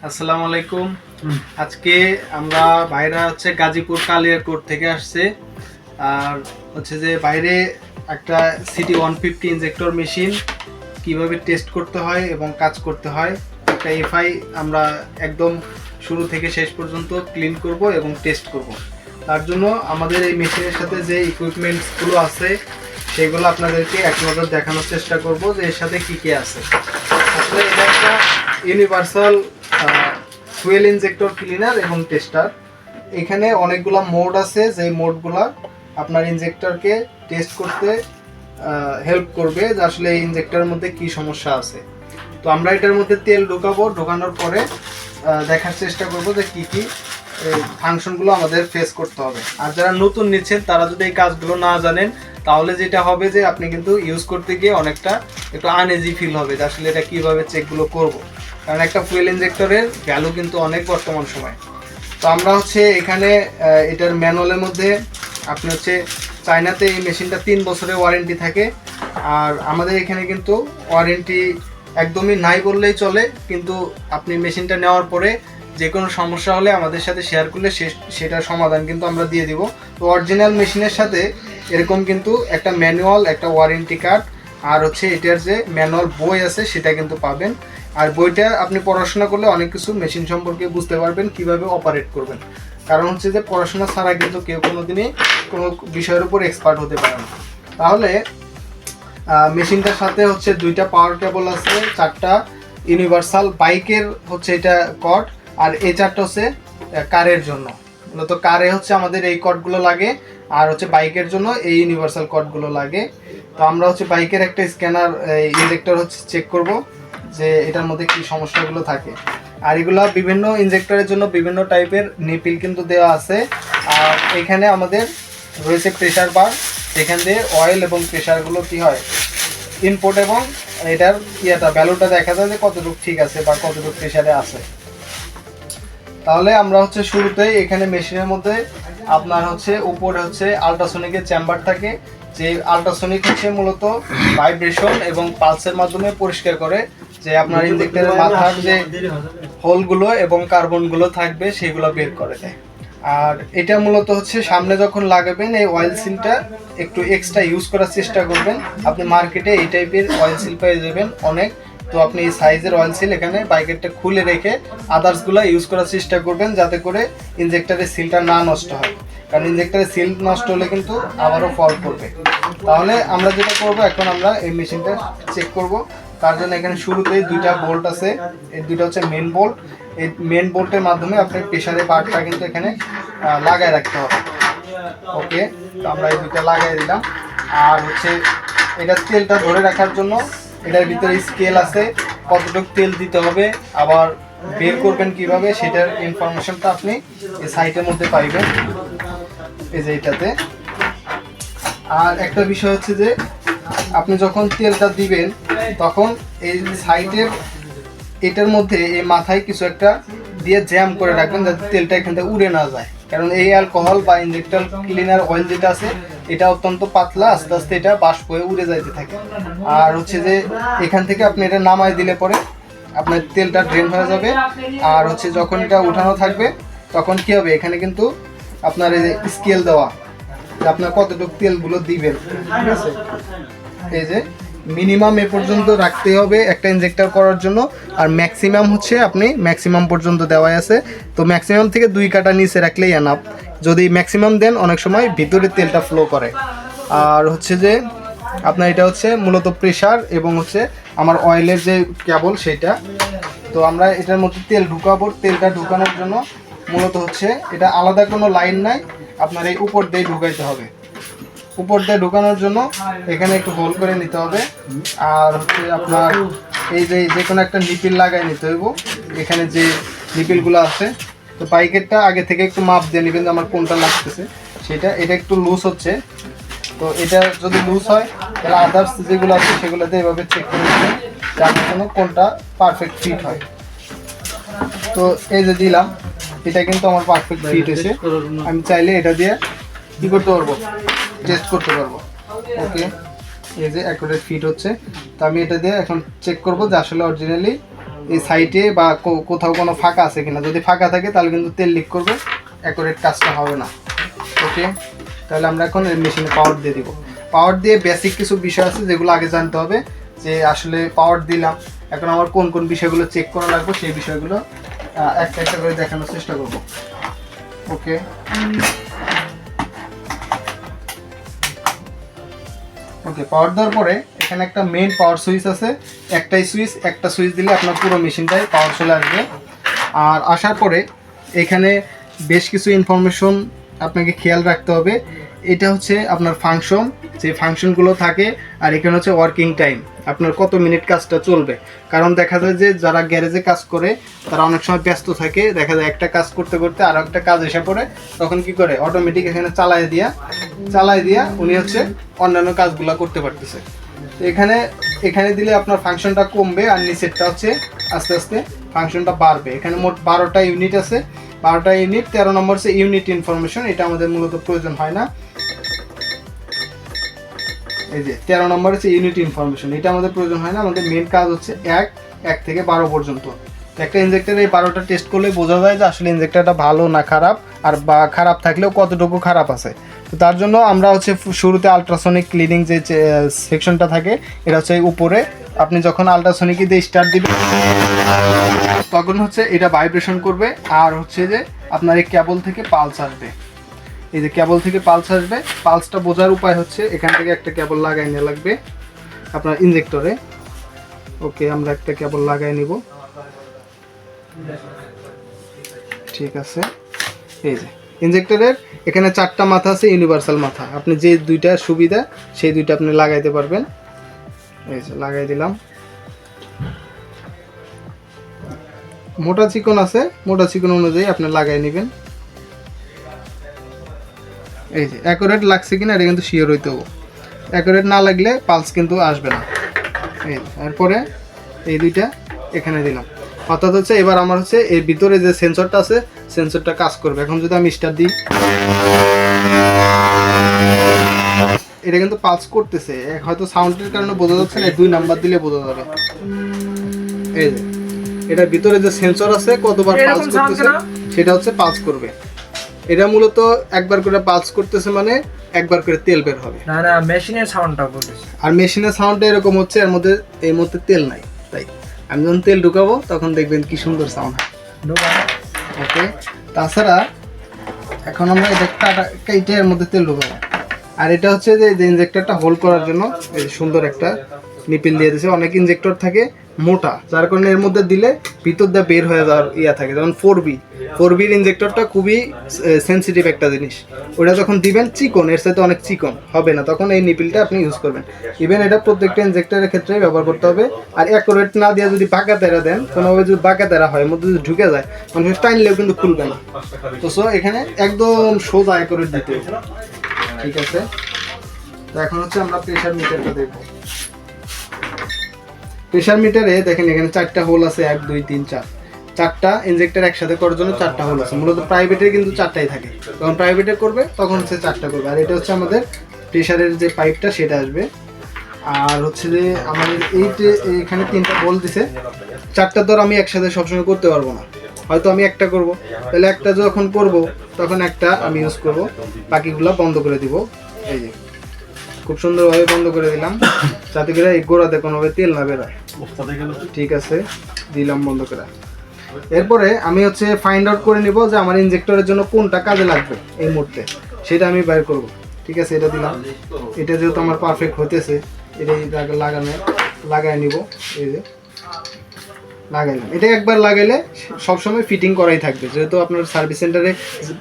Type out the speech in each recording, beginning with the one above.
আসসালামু আলাইকুম। আজকে আমরা বাইরে হচ্ছে গাজীপুর কালিয়াকোট থেকে আসছে। আর হচ্ছে যে বাইরে একটা সিটি 150 ইনজেক্টর মেশিন কিভাবে টেস্ট করতে হয় এবং কাজ করতে হয়, একটা এফআই আমরা একদম শুরু থেকে শেষ পর্যন্ত ক্লিন করব এবং টেস্ট করব। তার জন্য আমাদের এই মেশিনের সাথে যে ইকুইপমেন্টসগুলো আছে সেগুলো আপনাদেরকে এক নজর দেখানোর চেষ্টা করব যে এর সাথে কী কী আছে। আসলে এটা একটা ইউনিভার্সাল ফুয়েল ইনজেক্টর ক্লিনার এবং টেস্টার। এখানে অনেকগুলো মোড আছে, যে মোডগুলো আপনার ইনজেক্টরকে টেস্ট করতে হেল্প করবে যে আসলে এই ইনজেক্টরের মধ্যে কি সমস্যা আছে। তো আমরা এটার মধ্যে তেল ঢোকাবো, ঢোকানোর পরে দেখার চেষ্টা করব যে কি কি ফাংশনগুলো আমাদের ফেস করতে হবে। আর যারা নতুন নিচ্ছেন তারা যদি এই কাজগুলো না জানেন তাহলে যেটা হবে যে আপনি কিন্তু ইউজ করতে গিয়ে অনেকটা একটু আনইজি ফিল হবে যে আসলে এটা কীভাবে চেকগুলো করব, কারণ একটা ফুয়েল ইনজেক্টরের ভ্যালু কিন্তু অনেক বর্তমান সময়। তো আমরা হচ্ছে এখানে এটার ম্যানুয়ালের মধ্যে আপনি হচ্ছে চায়নাতে এই মেশিনটা 3 বছরের ওয়ারেন্টি থাকে, আর আমাদের এখানে কিন্তু ওয়ারেন্টি একদমই নাই বললেই চলে। কিন্তু আপনি মেশিনটা নেওয়ার পরে যে কোনো সমস্যা হলে আমাদের সাথে শেয়ার করলে সেটার সমাধান কিন্তু আমরা দিয়ে দিব। তো অরিজিনাল মেশিনের সাথে এরকম কিন্তু একটা ম্যানুয়াল, একটা ওয়ারেন্টি কার্ড, আর হচ্ছে এটার যে ম্যানুয়াল বই আছে সেটা কিন্তু পাবেন। আর বইটা আপনি পড়াশোনা করলে অনেক কিছু মেশিন সম্পর্কে বুঝতে পারবেন, কিভাবে অপারেট করবেন। কারণ হচ্ছে যে পড়াশোনা ছাড়া কিন্তু কেউ কোনো দিনই কোনো বিষয়ের উপর এক্সপার্ট হতে পারে না। তাহলে মেশিনটার সাথে হচ্ছে 2টা পাওয়ার কেবল আছে, 4টা ইউনিভার্সাল বাইকের হচ্ছে এটা কর্ড, আর এই 4টা হচ্ছে কারের জন্য। মূলত কারে হচ্ছে আমাদের এই কর্ডগুলো লাগে, আর হচ্ছে বাইকের জন্য এই ইউনিভার্সাল কর্ডগুলো লাগে। তো আমরা হচ্ছে বাইকের একটা স্ক্যানার ইনজেক্টর হচ্ছে চেক করব যে এটার মধ্যে কি সমস্যাগুলো থাকে। আর এগুলো বিভিন্ন ইনজেক্টরের জন্য বিভিন্ন টাইপের নিপিল কিন্তু দেওয়া আছে। আর এখানে আমাদের রয়েছে প্রেসার বার, যেখান দিয়ে অয়েল এবং প্রেসারগুলো কি হয় ইনপুট এবং এটার ভ্যালুটা দেখা যায় যে কতটুকু ঠিক আছে বা কতটুকু প্রেসারে আছে। তাহলে আমরা হচ্ছে শুরুতেই এখানে মেশিনের মধ্যে আপনার হচ্ছে উপরে হচ্ছে আল্ট্রাসোনিকের চেম্বার থাকে, যে আল্ট্রাসোনিক হচ্ছে মূলত ভাইব্রেশন এবং পালসের মাধ্যমে পরিষ্কার করে যে আপনার ইনজেক্টরের মাথার যে হোলগুলো এবং কার্বনগুলো থাকবে সেগুলো বের করে দেয়। আর এটা মূলত হচ্ছে সামনে যখন লাগাবেন এই অয়েল সিলটা একটু এক্সট্রা ইউজ করার চেষ্টা করবেন। আপনি মার্কেটে এই টাইপের অয়েল সিল পেয়ে যাবেন অনেক। তো আপনি এই সাইজের অয়েল সিল এখানে বাইকেরটা খুলে রেখে আদার্সগুলো ইউজ করার চেষ্টা করবেন, যাতে করে ইনজেক্টরের সিলটা না নষ্ট হয়। কারণ ইনজেক্টরের সিল নষ্ট হলে কিন্তু আবারও ফল্ট করবে। তাহলে আমরা যেটা করব, এখন আমরা এই মেশিনটা চেক করব। তার জন্য এখানে শুরুতেই 2টা বোল্ট আছে, এই 2টা হচ্ছে মেন বোল্ট। এই মেন বোল্টের মাধ্যমে আপনার প্রেসারের বারটা কিন্তু এখানে লাগায় রাখতে হবে। ওকে, তো আমরা এই 2টা লাগাই দিলাম। আর হচ্ছে এটা তেলটা ধরে রাখার জন্য এটার ভিতরে স্কেল আছে, কতটুকু তেল দিতে হবে, আবার বের করবেন কিভাবে সেটার ইনফরমেশনটা আপনি এই সাইটের মধ্যে পাইবেন, এই যে এটাতে। আর একটা বিষয় হচ্ছে যে আপনি যখন তেলটা দিবেন তখন এই সাইটের এটার মধ্যে এই মাথায় কিছু একটা দিয়ে জ্যাম করে রাখবেন, যাতে তেলটা এখান থেকে উড়ে না যায়। কারণ এই অ্যালকোহল বা ইনজেক্টর ক্লিনার অয়েল যেটা আছে এটা অত্যন্ত পাতলা, আস্তে আস্তে এটা বাষ্প হয়ে উড়ে যাইতে থাকে। আর হচ্ছে যে এখান থেকে আপনি এটা নামায় দিলে পরে আপনার তেলটা ড্রেন হয়ে যাবে। আর হচ্ছে যখন এটা উঠানো থাকবে তখন কি হবে, এখানে কিন্তু আপনার এই যে স্কেল দেওয়া যে আপনার কতটুকু তেলগুলো দিবেন, ঠিক আছে। এই যে মিনিমাম এ পর্যন্ত রাখতে হবে একটা ইনজেক্টর করার জন্য, আর ম্যাক্সিমাম হচ্ছে আপনি ম্যাক্সিমাম পর্যন্ত দেওয়াই আছে। তো ম্যাক্সিমাম থেকে 2 কাটা নিচে রাখলেই এনাফ। যদি ম্যাক্সিমাম দেন অনেক সময় ভিতরে তেলটা ফ্লো করে। আর হচ্ছে যে আপনার এটা হচ্ছে মূলত প্রেসার এবং হচ্ছে আমার অয়েলের যে কেবল সেটা। তো আমরা এটার মধ্যে তেল ঢুকাবো। তেলটা ঢুকানোর জন্য মূলত হচ্ছে এটা আলাদা কোনো লাইন নাই, আপনার এই উপর দিয়ে ঢুকাইতে হবে। উপর দিয়ে ঢুকানোর জন্য এখানে একটু হোল করে নিতে হবে। আর হচ্ছে আপনার এই যে কোনো একটা নিপিল লাগাই নিতে হইব এখানে যে নিপিলগুলো আছে। তো বাইকেরটা আগে থেকে একটু মাপ দিয়ে নেবেন যে আমার কোনটা লাগতেছে সেটা। এটা একটু লুজ হচ্ছে, তো এটা যদি লুজ হয় তাহলে আদার্স যেগুলো আছে সেগুলোতে এভাবে চেক করে নেবেন যার জন্য কোনটা পারফেক্ট ফিট হয়। তো এই যে দিলাম, এটা কিন্তু আমার পারফেক্ট ফিট এসে আমি চাইলে এটা দিয়ে কী করতে পারবো, টেস্ট করতে পারবো। ওকে, এই যে অ্যাকুরেট ফিট হচ্ছে। তো আমি এটা দিয়ে এখন চেক করব যে আসলে অরিজিনালি এই সাইডে বা কোথাও কোনো ফাঁকা আছে কিনা, যদি ফাঁকা থাকে তাহলে কিন্তু তেল লিক করবে, অ্যাকুরেট কাজটা হবে না। ওকে, তাহলে আমরা এখন এই মেশিনে পাওয়ার দিয়ে দিব। পাওয়ার দিয়ে বেসিক কিছু বিষয় আছে যেগুলো আগে জানতে হবে, যে আসলে পাওয়ার দিলাম, এখন আমার কোন কোন বিষয়গুলো চেক করা লাগবে সেই বিষয়গুলো একটা একটা করে দেখানোর চেষ্টা করব। ওকে, ওকে, পাওয়ার দেওয়ার পরে এখানে একটা মেইন পাওয়ার সুইচ আছে, একটা সুইচ দিলে আপনার পুরো মেশিনটাই পাওয়ার চলে আসবে। আর আসার পরে এখানে বেশ কিছু ইনফরমেশন আপনাকে খেয়াল রাখতে হবে। এটা হচ্ছে আপনার ফাংশন, যে ফাংশনগুলো থাকে, আর এখানে হচ্ছে ওয়ার্কিং টাইম, আপনার কত মিনিট কাজটা চলবে। কারণ দেখা যায় যে যারা গ্যারেজে কাজ করে তারা অনেক সময় ব্যস্ত থাকে, দেখা যায় একটা কাজ করতে করতে আরও একটা কাজ এসে পড়ে, তখন কি করে অটোমেটিক এখানে চালায় দিয়া উনি হচ্ছে অন্যান্য কাজগুলো করতে পারতেছে। তো এখানে দিলে আপনার ফাংশনটা কমবে, আর নিচেরটা হচ্ছে আস্তে আস্তে ফাংশনটা বাড়বে। এখানে মোট 12টা ইউনিট আছে, 12টা ইউনিট। 13 নম্বর হচ্ছে ইউনিট ইনফরমেশন, এটা আমাদের মূলত প্রয়োজন হয় না। এই যে 13 নম্বর হচ্ছে ইউনিট ইনফরমেশন, এটা আমাদের প্রয়োজন হয় না। আমাদের মেন কাজ হচ্ছে 1 থেকে 12 পর্যন্ত। একটা ইনজেক্টরে এই 12টা টেস্ট করলে বোঝা যায় যে আসলে ইনজেক্টরটা ভালো না খারাপ, আর বা খারাপ থাকলেও কতটুকু খারাপ আছে। তো তার জন্য আমরা হচ্ছে শুরুতে আলট্রাসনিক ক্লিনিং যে সেকশনটা থাকে, এটা হচ্ছে উপরে। আপনি যখন আলট্রাসনিক দিয়ে স্টার্ট দিবেন তখন হচ্ছে এটা ভাইব্রেশন করবে, আর হচ্ছে যে আপনার এই কেবল থেকে পালস আসবে। এই যে কেবল থেকে পালস আসবে, পালসটা বোঝার উপায় হচ্ছে এখান থেকে একটা কেবল লাগাই নেওয়া লাগবে আপনার ইনজেক্টরে। ওকে, আমরা একটা কেবল লাগাই নিব। ঠিক আছে, এই যে ইনজেক্টরের এখানে 4টা মাথা আছে, ইউনিভার্সাল মাথা। আপনি যে দুইটা সুবিধা সেই দুইটা আপনি লাগাইতে পারবেন। এই যে লাগাই দিলাম। মোটা চিকন আছে, মোটা চিকন অনুযায়ী আপনি লাগাই নেবেন। এই যে অ্যাকুরেট লাগছে কিনা এটা কিন্তু শিওর হইতে হবে, অ্যাকুরেট না লাগলে পালস কিন্তু আসবে না। এই এরপরে এই দুইটা এখানে দিলাম, অর্থাৎ হচ্ছে এবার আমার হচ্ছে এর ভিতরে যে সেন্সরটা আছে সেন্সরটা কাজ করবে। এখন যদি আমি স্টার্ট দিই, এটা কিন্তু পালস করতেছে, হয়তো সাউন্ডের কারণে বোঝা যাচ্ছে না, 2 নাম্বার দিলে বোঝা যাবে। এই যে এটার ভিতরে যে সেন্সর আছে কতবার পালস করতেছে সেটা হচ্ছে পালস করবে। এটা মূলত একবার করে পালস করতেছে মানে একবার করে তেল বের হবে। না না, মেশিনের সাউন্ডটা বলতেছে। আর মেশিনের সাউন্ডটা এরকম হচ্ছে, এর মধ্যে তেল নাই, তাই আমি যখন তেল ঢুকাবো তখন দেখবেন কি সুন্দর সাউন্ড হয়। ওকে, তাছাড়া এখন আমরা এটার মধ্যে তেল ঢুকাবো। আর এটা হচ্ছে যে ইনজেক্টরটা হোল্ড করার জন্য এই সুন্দর একটা নিপিল দিয়ে দিয়েছে। অনেক ইনজেক্টর থাকে মোটা, যার কারণে এর মধ্যে দিলে ভিতর দিয়ে বের হয়ে যাওয়ার থাকে। যেমন 4Bর ইনজেক্টরটা খুবই সেন্সিটিভ একটা জিনিস, ওটা যখন দিবেন চিকন, এর সাথে অনেক চিকন হবে না, তখন এই নিপিলটা আপনি ইউজ করবেন। ইভেন এটা প্রত্যেকটা ইনজেক্টরের ক্ষেত্রে ব্যবহার করতে হবে। আর অ্যাকুরেট না দিয়ে যদি বাঁকা তেরা দেন, কোনোভাবে যদি বাঁকা তেরা হয়, এর মধ্যে যদি ঢুকে যায়, মানুষের টাইনলেও কিন্তু খুলবে না। তো সো এখানে একদম সোজা অ্যাকুরেট দিতে হবে। ঠিক আছে, তো এখন হচ্ছে আমরা প্রেশার মিটারটা দেখবো। প্রেশার মিটারে দেখেন এখানে 4টা হোল আছে, 1 2 3 4, 4টা ইনজেক্টর একসাথে করার জন্য 4টা হোল আছে। মূলত প্রাইভেটে কিন্তু 4টাই থাকে, যখন প্রাইভেটে করবে তখন হচ্ছে 4টা করবে। আর এটা হচ্ছে আমাদের প্রেশারের যে পাইপটা সেটা আসবে। আর হচ্ছে যে আমাদের এখানে 3টা হোল দিছে, 4টা ধর আমি একসাথে সবসময় করতে পারবো না, হয়তো আমি একটা করব, তাহলে একটা যখন করব তখন একটা আমি ইউজ করব, বাকিগুলো বন্ধ করে দিব। এই যে খুব সুন্দরভাবে বন্ধ করে দিলাম, যাতে করে এই গোড়াতে কোনোভাবে তেল না বেরোয়। ঠিক আছে, দিলাম বন্ধ করে। এরপরে আমি হচ্ছে ফাইন্ড আউট করে নিব যে আমার ইনজেক্টরের জন্য কোনটা কাজে লাগবে এই মুহূর্তে, সেটা আমি বের করব। ঠিক আছে, এটা দিলাম। এটা যেহেতু আমার পারফেক্ট হতেছে, এটাই লাগাই নিব। এই যে লাগাইলাম, এটা একবার লাগাইলে সবসময় ফিটিং করাই থাকবে, যেহেতু আপনার সার্ভিস সেন্টারে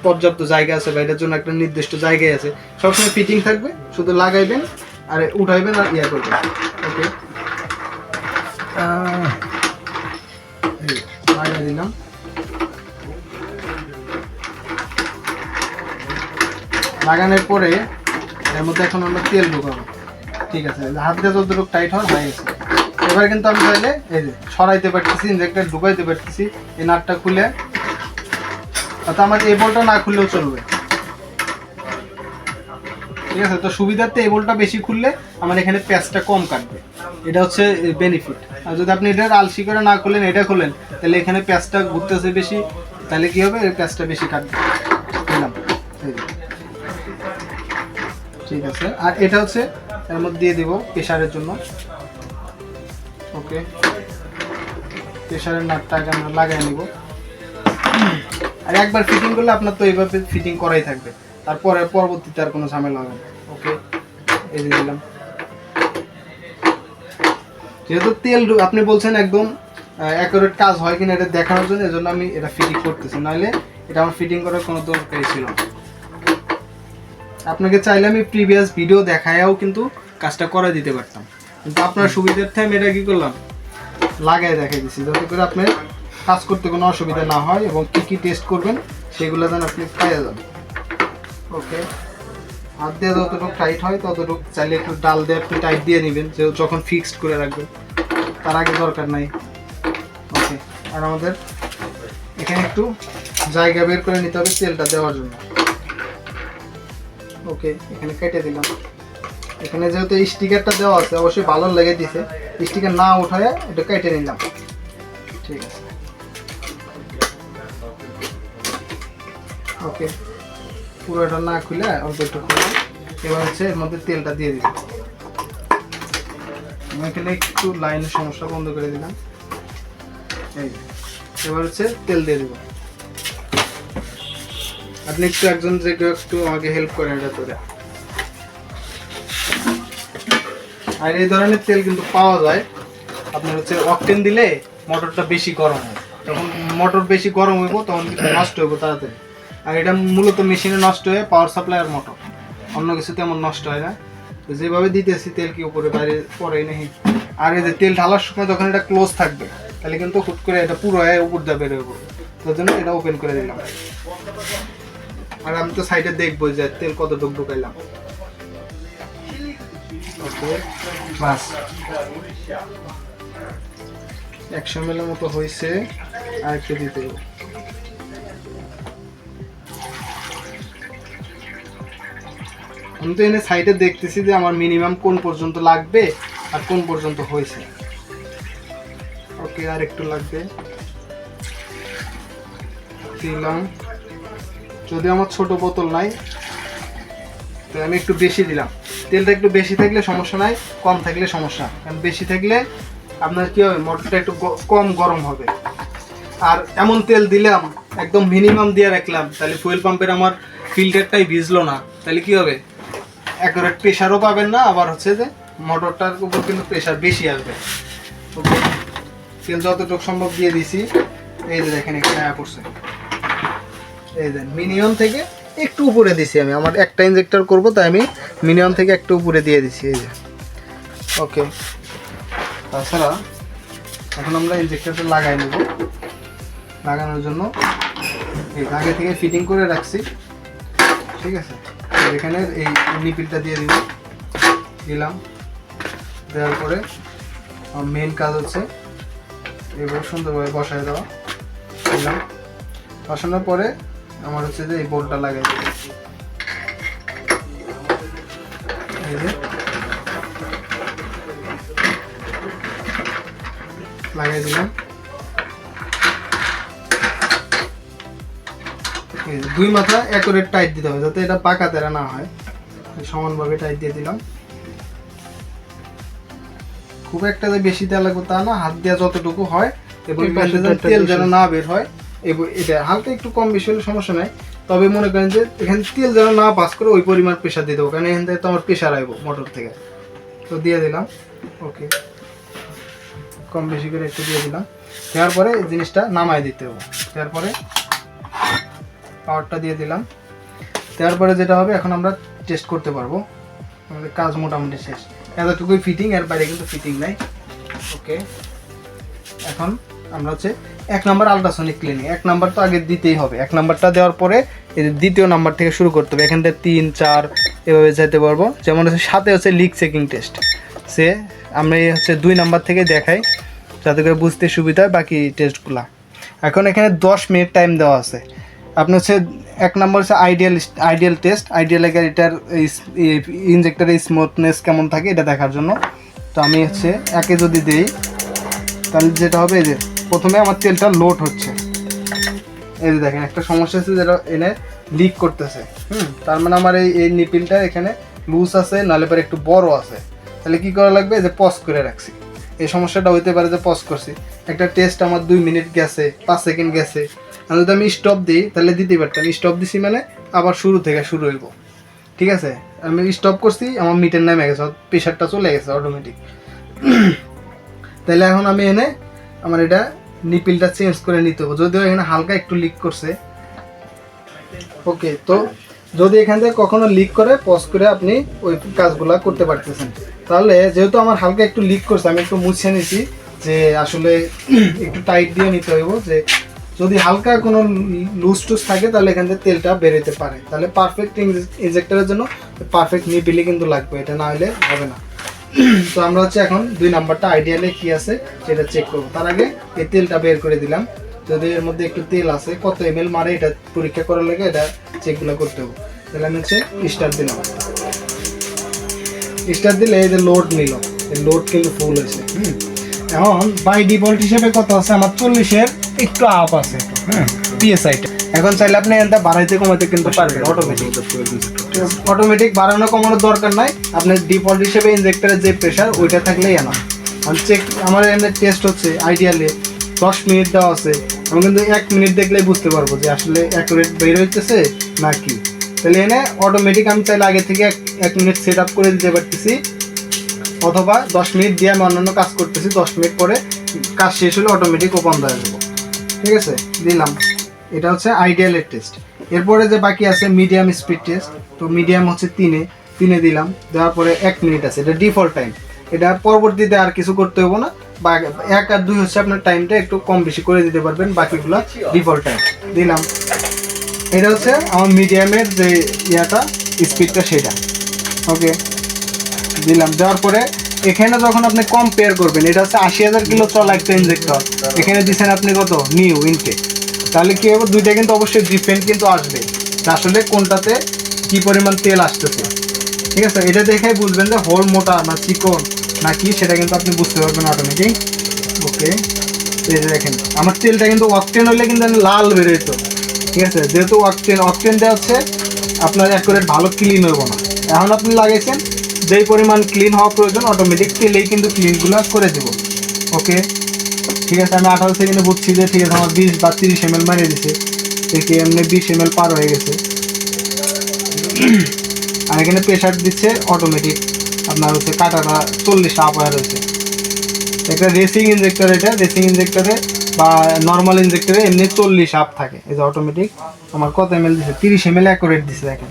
পর্যাপ্ত জায়গা আছে বা এটার জন্য একটা নির্দিষ্ট জায়গায় আছে, সবসময় ফিটিং থাকবে, শুধু লাগাইবেন আর উঠাইবেন আর ইয়া করবেন। ওকে, লাগাই দিলাম। লাগানোর পরে এর মধ্যে এখন আমরা তেল ঢুকাবো। ঠিক আছে, হাত দিয়ে যতটুকু টাইট হওয়ার হয়ে গেছে। এবার কিন্তু আমি চাইলে এই যে সরাইতে পারতেছি, ইনজেক্টর ঢুকাইতে পারতেছি, এই নাটটা খুলে, অর্থাৎ আমার এই বলটা না খুললেও চলবে। ঠিক আছে, তো সুবিধার্থে এই বলটা বেশি খুললে আমার এখানে প্যাচটা কম কাটবে। এটা হচ্ছে বেনিফিট। আর যদি আপনি এটা আলসি করে না করলেন, এটা করলেন, তাহলে এখানে প্যাঁচটা ঘুরতেছে বেশি, তাহলে কি হবে, এই প্যাঁচটা বেশি কাটবে। দিলাম, ঠিক আছে। আর এটা হচ্ছে এর মধ্যে দিয়ে দিব প্রেশারের জন্য। ওকে, প্রেশারের নাটটা আগে আমরা লাগাই নিব। আর একবার ফিটিং করলে আপনার তো এইভাবে ফিটিং করাই থাকবে, তারপরে পরবর্তীতে আর কোনো ঝামেলা হবে না। ওকে, এই দিয়ে দিলাম। যেহেতু তেল আপনি বলছেন একদম অ্যাকুরেট কাজ হয় কিনা এটা দেখানোর জন্য, এজন্য আমি এটা ফিটিং করতেছি, নাহলে এটা আমার ফিটিং করার কোনো দরকারই ছিল না। আপনাকে চাইলে আমি প্রিভিয়াস ভিডিও দেখায়াও কিন্তু কাজটা করে দিতে পারতাম, কিন্তু আপনার সুবিধার্থে আমি এটা কি করলাম, লাগাই দেখাই দিচ্ছি, যাতে করে আপনার কাজ করতে কোনো অসুবিধা না হয় এবং কী কী টেস্ট করবেন সেগুলো যেন আপনি পাইয়ে যান। ওকে, হাত দিয়ে যতটুকু টাইট হয় ততটুকু, চাইলে একটু ডাল দিয়ে আপনি টাইট দিয়ে নেবেন, যে যখন ফিক্সড করে রাখবেন, তার আগে দরকার নাই। ওকে, আর আমাদের এখানে একটু জায়গা বের করে নিতে হবে তেলটা দেওয়ার জন্য। ওকে, এখানে কেটে দিলাম। এখানে যেহেতু স্টিকারটা দেওয়া আছে, অবশ্যই ভালো লেগে দিছে, স্টিকার না উঠায় এটা কেটে নিলাম। ঠিক আছে, ওকে, পুরোটা না খুলে অল্প একটু খুলে এবার হচ্ছে এর মধ্যে তেলটা দিয়ে দিলাম। আমি এখানে একটু লাইনের সমস্যা বন্ধ করে দিলাম। এই এবার হচ্ছে তেল দিয়ে দেবো। আপনি একটু একজন যে কেউ একটু আমাকে হেল্প করেন এটা করে। আর এই ধরনের তেল কিন্তু পাওয়া যায়, আপনার হচ্ছে অকটেন দিলে মোটরটা বেশি গরম হয়, তখন মোটর বেশি গরম হইব তখন কিন্তু নষ্ট হইব তাড়াতাড়ি। আর এটা মূলত মেশিনে নষ্ট হয়ে পাওয়ার সাপ্লাইয়ের মোটর, অন্য কিছু তেমন নষ্ট হয় না। তো যেভাবে দিতেছি তেল কি উপরে বাইরে পড়েই নেই। আর এই যে তেল ঢালার সময় যখন এটা ক্লোজ থাকবে, তাহলে কিন্তু হুট করে এটা পুরো হয়ে উপর দিয়ে বেরোয় পড়বে, তার জন্য এটা ওপেন করে দিলাম। আর আমি তো সাইডে দেখবো যে তেল কতটুকু ঢুকাইলাম। ওকে, বাস 100 ml মতো হয়েছে, আর একটু দিতে হবে। আমি তো এনে সাইডে দেখতেছি যে আমার মিনিমাম কোন পর্যন্ত লাগবে আর কোন পর্যন্ত হয়েছে। ওকে, আর একটু লাগবে, দিলাম। যদি আমার ছোট বোতল নাই তো আমি একটু বেশি দিলাম। তেলটা একটু বেশি থাকলে সমস্যা নাই, কম থাকলে সমস্যা, কারণ বেশি থাকলে আপনার কি হবে, মোটরটা একটু কম গরম হবে। আর এমন তেল দিলাম একদম মিনিমাম দিয়ে রাখলাম, তাহলে ফুয়েল পাম্পের আমার ফিল্টারটাই ভিজলো না, তাহলে কি হবে, অ্যাকুরেট প্রেশারও পাবেন না, আবার হচ্ছে যে মোটরটার উপর কিন্তু প্রেশার বেশি আসবে। ওকে, তেল যতটুকু সম্ভব দিয়ে দিছি। এই যে দেখেন এখানে পড়ছে, এই যে মিনিমাম থেকে একটু উপরে দিছি আমি, আমার একটা ইনজেক্টর করব তাই আমি মিনিমাম থেকে একটু উপরে দিয়ে দিছি। এই যে ওকে, তাছাড়া এখন আমরা ইনজেক্টরটা লাগাই নেব। লাগানোর জন্য এই আগে থেকে ফিটিং করে রাখছি, ঠিক আছে। এখানে এই নিপিলটা দিয়ে দিলাম। দেওয়ার পরে মেন কাজ হচ্ছে এবার সুন্দরভাবে বসায় দেওয়া। দিলাম, বসানোর পরে আমার হচ্ছে যে এই বোর্ডটা লাগাই দেব। এই যে লাগাই দিলাম। দুই মাথা অ্যাকুরেট টাইট দিতে হবে, যাতে এটা পাকা তেরা না হয়। সমানভাবে টাইট দিয়ে দিলাম। খুব একটা যে বেশি দেওয়া লাগবে তা না, হাত দেওয়া যতটুকু হয় এবং তেল যেন না বের হয়, এটা হালকা একটু কম বেশি হলে সমস্যা নাই। তবে মনে করেন যে এখানে তেল যেন না পাস করে ওই পরিমাণ প্রেশার দিয়ে দেবো, কারণ এখান থেকে তো আমার প্রেশার আসবো মোটর থেকে। তো দিয়ে দিলাম। ওকে, কম বেশি করে একটু দিয়ে দিলাম। দেওয়ার পরে এই জিনিসটা নামাই দিতে হবে। দেওয়ার পরে পাওয়ারটা দিয়ে দিলাম। দেওয়ার পরে যেটা হবে, এখন আমরা টেস্ট করতে পারবো। আমাদের কাজ মোটামুটি শেষ, এতটুকুই ফিটিং, এর বাইরে কিন্তু ফিটিং নাই। ওকে, এখন আমরা হচ্ছে 1 নাম্বার আলট্রাসনিক ক্লিনিং। 1 নাম্বার তো আগে দিতেই হবে। 1 নাম্বারটা দেওয়ার পরে এই দ্বিতীয় নাম্বার থেকে শুরু করতে হবে। এখান থেকে 3, 4 এভাবে যেতে পারবো। যেমন হচ্ছে সাথে হচ্ছে লিক চেকিং টেস্ট, সে আমরা হচ্ছে 2 নাম্বার থেকে দেখাই যাতে করে বুঝতে সুবিধা হয় বাকি টেস্টগুলো। এখন এখানে 10 মিনিট টাইম দেওয়া আছে। আপনি হচ্ছে 1 নাম্বার হচ্ছে আইডিয়াল টেস্ট, আইডিয়াল এটার ইনজেক্টরের স্মুথনেস কেমন থাকে এটা দেখার জন্য। তো তো আমি হচ্ছে একে যদি দিই তাহলে যেটা হবে, এই যে প্রথমে আমার তেলটা লোড হচ্ছে, এই যে দেখেন একটা সমস্যা আছে যেটা এনে লিক করতেছে। তার মানে আমার এই নিপিলটা এখানে লুজ আছে, নাহলে পরে একটু বড় আছে। তাহলে কি করা লাগবে, যে পজ করে রাখছি। এই সমস্যাটা হইতে পারে যে পজ করছি, একটা টেস্ট আমার 2 মিনিট গেছে, 5 সেকেন্ড গেছে, আর যদি আমি স্টপ দিই তাহলে দিতে পারতাম। স্টপ দিছি মানে আবার শুরু থেকে শুরু হইব, ঠিক আছে। আমি স্টপ করছি, আমার মিটার নেমে গেছে, প্রেশারটা চলে গেছে অটোমেটিক। তাহলে এখন আমি এনে আমার এটা নিপিলটা চেঞ্জ করে নিতে হবে, যদিও এখানে হালকা একটু লিক করছে। ওকে, তো যদি এখান থেকে কখনো লিক করে পজ করে আপনি ওই কাজগুলো করতে পারতেছেন। তাহলে যেহেতু আমার হালকা একটু লিক করছে, আমি একটু মুছে নিছি, যে আসলে একটু টাইট দিয়ে নিতে হইব, যে যদি হালকা কোনো লুজ টুজ থাকে তাহলে এখান থেকে তেলটা বেরোতে পারে। তাহলে পারফেক্ট ইনজেক্টরের জন্য পারফেক্ট নিপিলই কিন্তু লাগবে, এটা না হলে হবে না। তো আমরা হচ্ছে এখন 2 নাম্বারটা আইডিয়ালে কি আছে সেটা চেক করবো। তার আগে এই তেলটা বের করে দিলাম, যদি এর মধ্যে একটু তেল আছে, কত ml মারে এটা পরীক্ষা করার লাগে এটা চেকগুলো করতে হবে। তাহলে আমি হচ্ছে স্টার্ট দিলাম। স্টার্ট দিলে এই যে লোড নিল, এই লোড কিন্তু ফুল হয়েছে। এখন বাই ডিফল্ট হিসেবে কত আছে আমার, 40-এর একটু আপ আছে পিএসআইটা। এখন চাইলে আপনি এটা বাড়াইতে কমাইতে কিন্তু পারবেন অটোমেটিক বাড়ানো কমানোর দরকার নাই। আপনার ডিফল্ট হিসেবে ইনজেক্টরের যে প্রেশার ওইটা থাকলেই আনা। চেক আমার এখানে টেস্ট হচ্ছে আইডিয়ালে 10 মিনিট দেওয়া আছে, আমি কিন্তু 1 মিনিট দেখলেই বুঝতে পারবো যে আসলে অ্যাকুরেট বের হইতেছে না কি। তাহলে এনে অটোমেটিক আমি চাইলে আগে থেকে 1 মিনিট সেট আপ করে দিতে পারতেছি, অথবা 10 মিনিট দিয়ে আমি অন্যান্য কাজ করতেছি, 10 মিনিট পরে কাজ শেষ হলে অটোমেটিক ওপেন হয়ে যাবো। ঠিক আছে, দিলাম। এটা হচ্ছে আইডিয়ালের টেস্ট। এরপরে যে বাকি আছে মিডিয়াম স্পিড টেস্ট, তো মিডিয়াম হচ্ছে 3-এ দিলাম। দেওয়ার পরে 1 মিনিট আছে, এটা ডিফল্ট টাইম, এটা পরবর্তীতে আর কিছু করতে হবো না। বা 1 আর 2 হচ্ছে আপনার টাইমটা একটু কম বেশি করে দিতে পারবেন, বাকিগুলো ডিফল্ট টাইম দিলাম। এটা হচ্ছে আমার মিডিয়ামের যে ইয়াটা স্পিডটা সেটা, ওকে দিলাম। দেওয়ার পরে এখানে যখন আপনি কম্পেয়ার করবেন, এটা হচ্ছে 80,000 কিলো চলা একটা ইনজেক্টর, এখানে দিচ্ছেন আপনি কত নিউ ইনটেক, তাহলে কি হবে, দুইটা কিন্তু অবশ্যই ডিফারেন্ট কিন্তু আসবে, আসলে কোনটাতে কি পরিমাণ তেল আসতেছে। ঠিক আছে, এটা দেখে বুঝবেন যে হোল মোটা না চিকন না কি, সেটা কিন্তু আপনি বুঝতে পারবেন অটোমেটিক। ওকে, এই যে দেখেন আমার তেলটা কিন্তু অকটেন হইলে কিন্তু লাল বেরোইতো। ঠিক আছে, যেহেতু অকটেন দেওয়া হচ্ছে আপনার অ্যাকুরেট ভালো ক্লিন হইব না। এখন আপনি লাগাইছেন যেই পরিমাণ ক্লিন হওয়া প্রয়োজন, অটোমেটিক তেলেই কিন্তু ক্লিনগুলো করে দেবো। ওকে, ঠিক আছে, আমি 18 সেকেন্ডে বুঝছি যে ঠিক আছে আমার 20 বা 30 ml মারিয়ে দিছে, দেখি এমনি 20 ml পার হয়ে গেছে। আর এখানে প্রেশার দিচ্ছে অটোমেটিক, আপনার হচ্ছে কাটাটা 40 আপ হয়ে রয়েছে। একটা রেসিং ইনজেক্টর, এটা রেসিং ইনজেক্টরে বা নর্মাল ইনজেক্টরে এমনি 40 আপ থাকে। এই যে অটোমেটিক আমার কত ml দিচ্ছে, 30 ml অ্যাকুরেট দিচ্ছে। দেখেন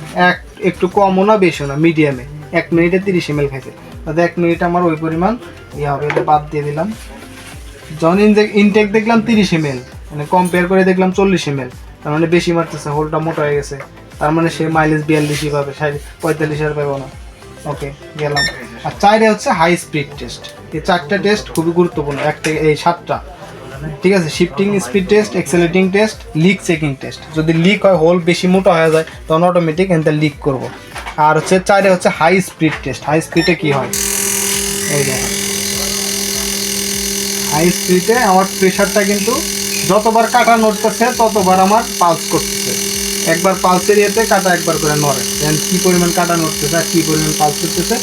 একটু কমও না বেশিও না, মিডিয়ামে 1 মিনিটে 30 ml খাইছে। তাতে 1 মিনিট আমার ওই পরিমাণ ইয়ে হবে, এটা বাদ দিয়ে দিলাম। যখন ইনটেক দেখলাম 30 ml, মানে কম্পেয়ার করে দেখলাম 40 ml, তার মানে বেশি মারতেছে, হোলটা মোটা হয়ে গেছে, তার মানে সে মাইলেজ 42 পাবে, 45 পাবে না। ওকে, গেলাম। আর 4 হচ্ছে হাই স্পিড টেস্ট। এই 4টা টেস্ট খুবই গুরুত্বপূর্ণ, 1 থেকে এই 7টা। ঠিক আছে, shifting speed test, accelerating test, leak checking test. যদি লিক হয়, হোল বেশি মোটা হয়ে যায়, তখন অটোমেটিক এনতে লিক করব। আর হচ্ছে 4 হচ্ছে হাই স্পিড টেস্ট। হাই স্পিডে কি হয়, এই দেখেন হাই স্পিডে আমার প্রেশারটা কিন্তু যতবার কাটা নড়তেছে ততবার আমার পালস করতেছে। একবার পালসের ইয়েতে কাটা একবার করে নড়ে, দেন কী পরিমাণ কাটা নড়তেছে আর কী পরিমাণ পালস করতেছে,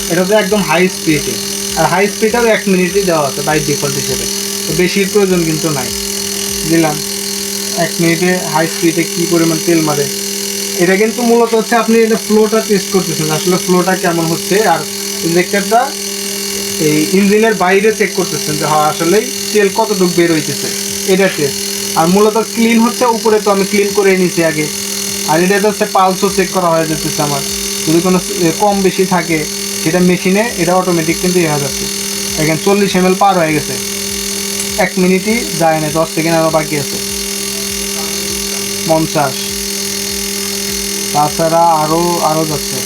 এটা হচ্ছে একদম হাই স্পিডে। আর হাই স্পিডেও 1 মিনিটই দেওয়া আছে বাই ডিফল্ট হিসেবে, তো বেশির প্রয়োজন কিন্তু নাই। দিলাম 1 মিনিটে হাই স্পিডে কী পরিমাণ তেল মারে। এটা কিন্তু মূলত হচ্ছে আপনি এটা ফ্লোটা টেস্ট করতেছেন, আসলে ফ্লোটা কেমন হচ্ছে, আর ইনজেক্টরটা এই ইঞ্জিনের বাইরে চেক করতেছেন যে হ্যাঁ আসলেই তেল কতটুকু বের হইতেছে, এটা টেস্ট। আর মূলত ক্লিন হচ্ছে উপরে, তো আমি ক্লিন করে নিয়েছি আগে। আর এটা হচ্ছে পালসও চেক করা হয়ে যেতেছে আমার, যদি কোনো কম বেশি থাকে সেটা মেশিনে এটা অটোমেটিক কিন্তু ইয়ে হয়ে যাচ্ছে। দেখেন 40 ml পার হয়ে গেছে, 1 মিনিটই যায় না, 10 সেকেন্ড আরও বাকি আছে। 50, তাছাড়া আরও যাচ্ছে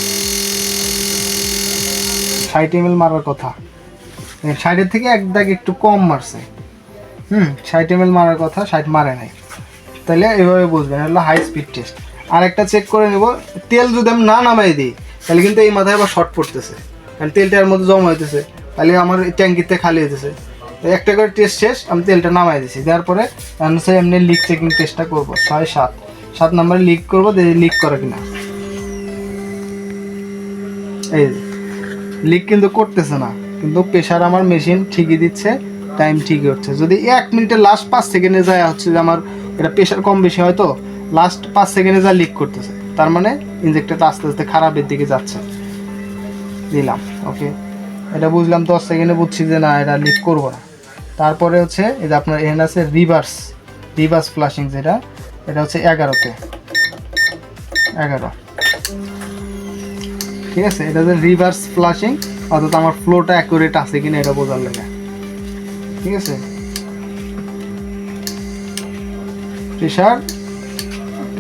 60 ml মারার কথা, 60-এর থেকে 1 দাগ একটু কম মারছে। 60 ml মারার কথা, 60 মারে নাই। তাহলে এভাবে বুঝবেন, হলো হাই স্পিড টেস্ট। আর একটা চেক করে নেব, তেল যদি আমি না নামাই দিই তাহলে কিন্তু এই মাথায় আবার শর্ট পড়তেছে, কারণ তেলটা এর মধ্যে জমা হইতেছে। তাহলে আমার ট্যাঙ্কিতে খালি হতেছে। তো একটা করে টেস্ট শেষ, আমি তেলটা নামাই দিছি, দেওয়ার পরে হচ্ছে এমনি লিক চেকিং টেস্টটা করবো। 7 নম্বরে লিক করবো, লিক করে কিনা। এই লিক কিন্তু করতেছে না, কিন্তু প্রেশার আমার মেশিন ঠিকই দিচ্ছে, টাইম ঠিকই হচ্ছে। যদি 1 মিনিটে লাস্ট 5 সেকেন্ডে যায় হচ্ছে যে আমার এটা প্রেশার কম বেশি হয়, তো লাস্ট 5 সেকেন্ডে যা লিক করতেছে, তার মানে ইনজেক্টরটা আস্তে আস্তে খারাপের দিকে যাচ্ছে। দিলাম ওকে, এটা বুঝলাম 10 সেকেন্ডে, বুঝছি যে না এটা লিক করবো না। তারপরে হচ্ছে এই যে আপনার এখানে আছে রিভার্স ফ্লাশিং, যেটা এটা হচ্ছে 11 ঠিক আছে। এটা যে রিভার্স ফ্লাশিং, অর্থাৎ আমার ফ্লোটা অ্যাকুরেট আছে কিনা এটা বোঝার লাগে, ঠিক আছে। প্রেশার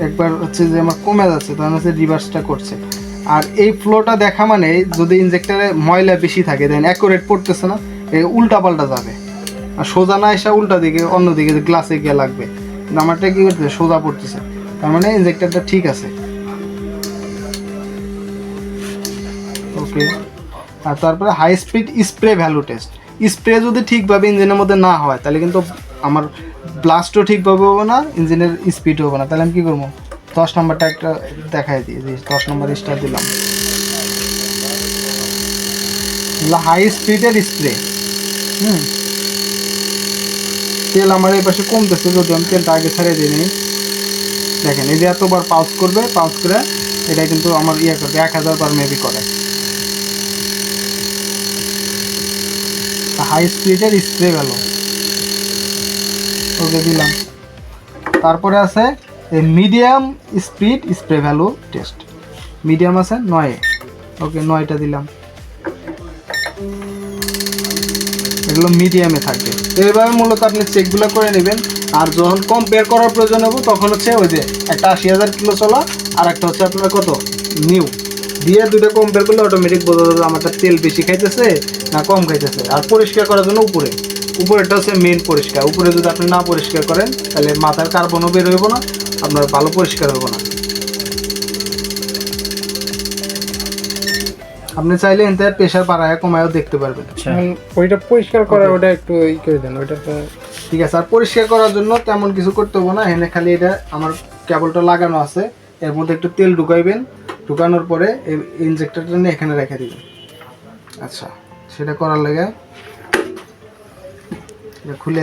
একবার হচ্ছে যে আমার কমে যাচ্ছে, তখন হচ্ছে রিভার্সটা করছে। আর এই ফ্লোটা দেখা মানে যদি ইনজেক্টরে ময়লা বেশি থাকে, দেন অ্যাকুরেট পড়তেছে না, উল্টা পাল্টা যাবে, আর সোজা না এসে উল্টা দিকে অন্যদিকে গ্লাসে গিয়ে লাগবে। কিন্তু আমারটা কি করতেছে, সোজা পড়তেছে, তার মানে ইনজেক্টরটা ঠিক আছে। ওকে, আর তারপরে high speed spray value test. Spray যদি ঠিকভাবে ইঞ্জিনের মধ্যে না হয়, তাহলে কিন্তু আমার ব্লাস্টও ঠিকভাবে হবে না, ইঞ্জিনের স্পিড হবে না। তাহলে আমি কী করবো, 10 নম্বরটা একটা দেখাই দিই, 10 নম্বর স্টার দিলাম। হাই স্পিডের স্প্রে। তেল আমার এই পাশে কমতেছে, যদি আমি তেলটা আগে ছাড়িয়ে দিই নি। দেখেন এই যে এতবার পাউস করবে, পাউস করে এটা কিন্তু আমার করবে 1000 বার মেবি করে। হাই স্পিডের স্প্রে ভ্যালু ওকে দিলাম। তারপরে আছে medium speed spray value test, medium আছে 9, ওকে 9টা দিলাম। এগুলো মিডিয়ামে থাকবে। এইভাবে মূলত আপনি চেকগুলো করে নেবেন। আর যখন কম্পেয়ার করার প্রয়োজন হবে, তখন হচ্ছে ওই যে একটা 80,000 কিলো চলা, আর একটা হচ্ছে আপনার কত নিউ, দিয়ে দুটো কম্পেয়ার করলে অটোমেটিক বোঝা যাবে আমারটা তেল বেশি খাইতেছে না কম খাইতেছে। আর পরিষ্কার করার জন্য উপরেরটা হচ্ছে মেন পরিষ্কার। উপরে যদি আপনি না পরিষ্কার করেন, তাহলে মাথার কার্বনও বের হইব না, আপনার ভালো পরিষ্কার হইব না। আপনি চাইলে এতে প্রেশার বাড়ায় কমায়ও দেখতে পারবেন। ওইটা পরিষ্কার করা, ওটা একটু ই করে দেন, ওইটা তো ঠিক আছে। আর পরিষ্কার করার জন্য তেমন কিছু করতে হবে না, এখানে খালি এটা আমার কেবলটা লাগানো আছে, এর মধ্যে একটু তেল ঢুকাইবেন, ঢুকানোর পরে এই ইনজেক্টরটা নিয়ে এখানে রেখে দিবেন। আচ্ছা, সেটা করার লাগে খুলে